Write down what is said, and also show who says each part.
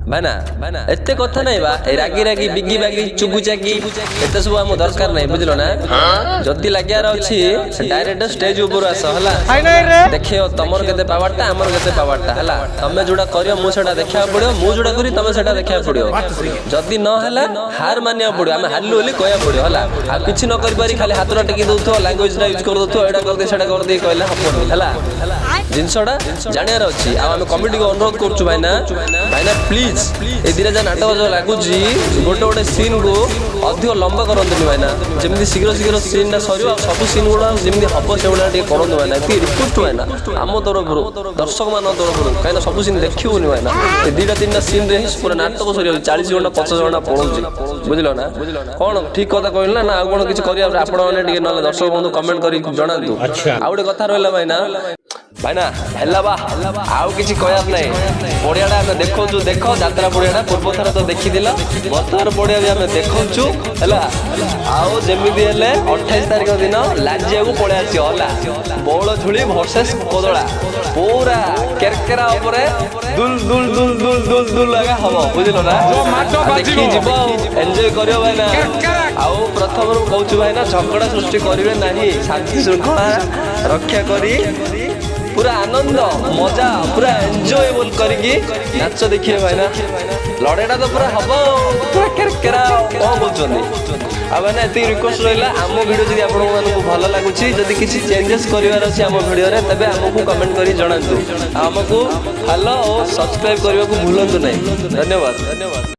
Speaker 1: भाईना एते कथा नहीं बा रागी रागी बिगी बागी चुगु चागी एते सब हम दरकार नहीं बुझलो ना जदी लागियार अछि डायरेक्ट स्टेज ऊपर आस हला देखियो तमर केते पावरटा हमर केते पावरटा हला तमे जोडा करियो मु सेटा देखिया पड़ियो मु जोडा करी तमे सेटा देखिया पड़ियो जदी न हला हार मानिया पड़ियो हम हारलु ओली कहया पड़ियो हला आ किछि न करि पारी खाली हातरा टेकी दउथो लैंग्वेज यूज कर दउथो एडा कर दे सेटा कर दे कहले हपनी हला जिनसडा जानियार अछि आ हम कमिटी को अनुरोध करछु भाईना प्लीज ए दिरा जा नाटक जो लागुची गोटे गोटे सीन को अधिक लंबा करंतु भाईना जेमि शीघ्र शीघ्र सीन ना सरियो सब सीन गुडा जेमि हब से गुडा करंतु भाईना ती रिक्वेस्ट भाईना आम तरफरु दर्शक मान तरफरु काइना सब सीन देखिबोनी भाईना ए दिरा तीनटा सीन रे पूरा नाटक सरियो 40 घंटा 50 घंटा पळौची बुझिलो ना कोन ठीक कथा कहला ना आ कोन किछ करिया आपण माने टिके न दर्शक बंधु कमेंट करी जणातु आ गुटे कथा रहला भाईना हेला बा आउ किछि कहया नै पड़ियाडा हम देखौछु देखो यात्रा पड़ियाडा पूर्व थर तो देखि दिला वर्तमान पड़िया भी हम देखौछु हला आउ जेमिति हेले 28 तारिख दिन लाजिया को पळे आसी हला बौळ झुली वर्सेस कोदळा पूरा केरकेरा ऊपर दुल दुल दुल दुल दुल दुल लगा हबो बुझिलो ना देखि जीवो एन्जॉय करियो भाईना आउ प्रथम कहूछु भाईना झगड़ा सृष्टि करिवे नाही शांति शृंखला रक्षा करी पूरा आनंद मजा पूरा एंजॉयबल करके नाच देखिए भाईना लड़ेटा तो पूरा हब पूरा केरकेरा कौन बोलछनी आ भाईना एति रिक्वेस्ट रहिला आम वीडियो जदी आपन मानकु भलो लागुची जदी किछि चेंजेस करिवार अछि आम वीडियो रे तबे हमकु कमेंट करी जणांतु हमकु फॉलो और सब्सक्राइब करबा को भूलंतु नै धन्यवाद।